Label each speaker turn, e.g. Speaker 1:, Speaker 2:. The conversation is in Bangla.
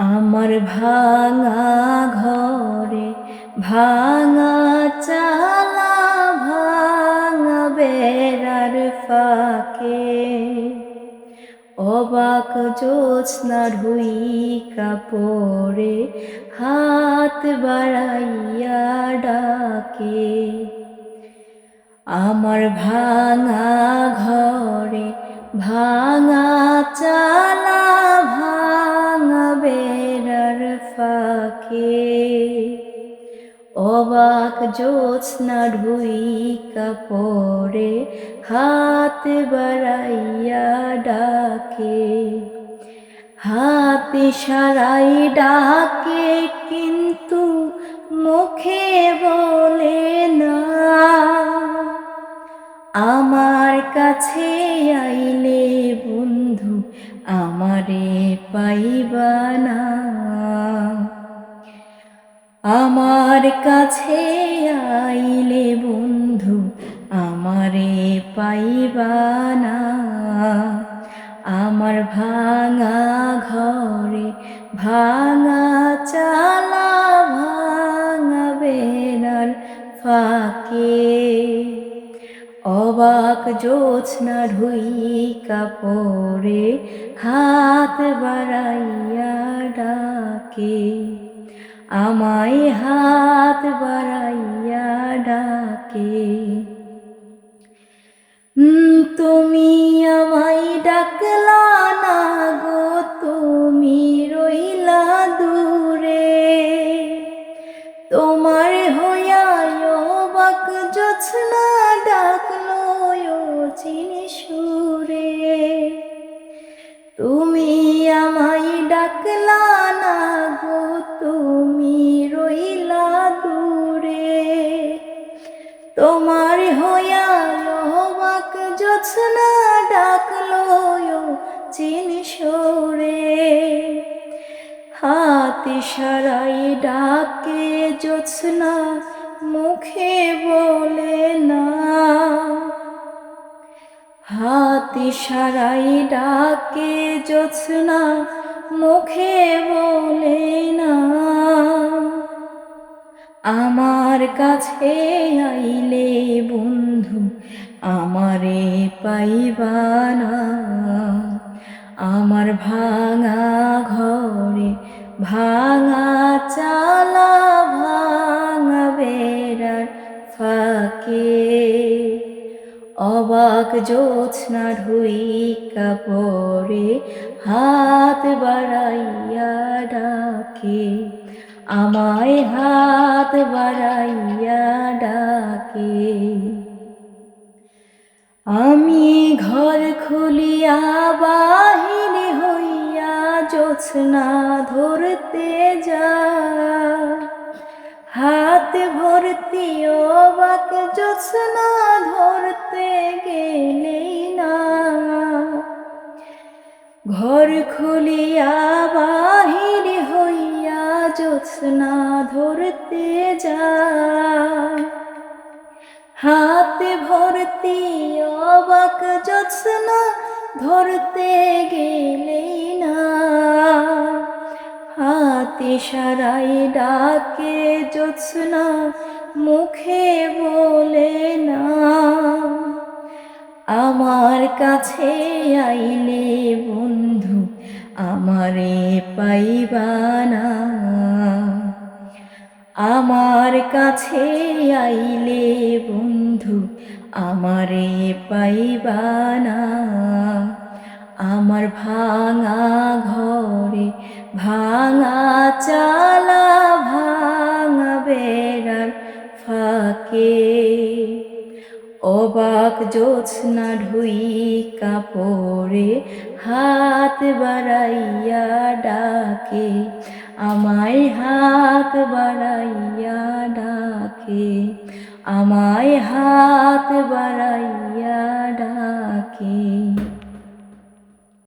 Speaker 1: আমার ভাঙা ঘরে ভাঙা চালা ভাঙা বেড়ার ফাঁকে অবাক জ্যোৎস্না ঢুইকা পড়ে হাত বাড়াইয়া ডাকে। আমার ভাঙা ঘরে ভাঙা চালা ভাঙা বেড়ার ফাঁকে অবাক জ্যোৎস্না ঢুইকা পড়ে হাত বাড়াইয়া ডাকে। হাত ইশারায় ডাকে কিন্তু মুখে বলে না, আমার কাছে আইলে বন্ধু আমারে পাইবা না। আমার কাছে আইলে বন্ধু আমারে পাইবা না। আমার ভাঙা ঘরে ভাঙা চালা ভাঙা বেড়ার ফাঁকে অবাক জ্যোৎস্না ঢুইকা পড়ে হাত বাড়াইয়া ডাকে। আমায় হাত বাড়াইয়া ডাকে। তুমি আমায় ডাকলা না গো, তুমি রইলা দূরে। তোমার হইয়া অবাক জ্যোৎস্না ডাকলো চিনি সুরে। তুমি আমায় ডাকলা না গো, তুমি রইলা দূরে। তোমার হইয়া অবাক জ্যোৎস্না ডাকলো চিনি সুরে। হাত ইশারায় ডাকে জ্যোৎস্না মুখে বলে না। হাত ইশারায় ডাকে জ্যোৎস্না মুখে বলে না। আমার কাছে আইলে বন্ধু আমারে পাইবা না। আমার ভাঙা ঘরে ভাঙা চালা ভাঙা বেড়ার ফাঁকে অবাক জ্যোৎস্না ঢুইকা পড়ে হাত বাড়াইয়া ডাকে। আমায় হাত বাড়াইয়া ডাকে। আমি ঘর খুলিয়া বাহির হইয়া জ্যোৎস্না ধরতে যাই। হাত ভর্তি অবাক জ্যোৎস্না ধরতে গেলেই না। ঘর খুলিয়া বাহির হইয়া জ্যোৎস্না ধরতে যাই। হাত ভর্তি অবাক জ্যোৎস্না ধরতে গেলেই না। হাত ইশারায় ডাকে জ্যোৎস্না মুখে বলে না। আমার কাছে আইলে বন্ধু আমারে পাইবা না। আমার কাছে আইলে বন্ধু আমারে পাইবা না। আমার ভাঙা ঘরে ভাঙা চালা ভাঙা বেড়ার ফাঁকে অবাক জ্যোৎস্না ঢুইকা পড়ে হাত বাড়াইয়া ডাকে। আমায় হাত বাড়াইয়া ডাকে। আমায় হাত বাড়াইয়া ডাকে।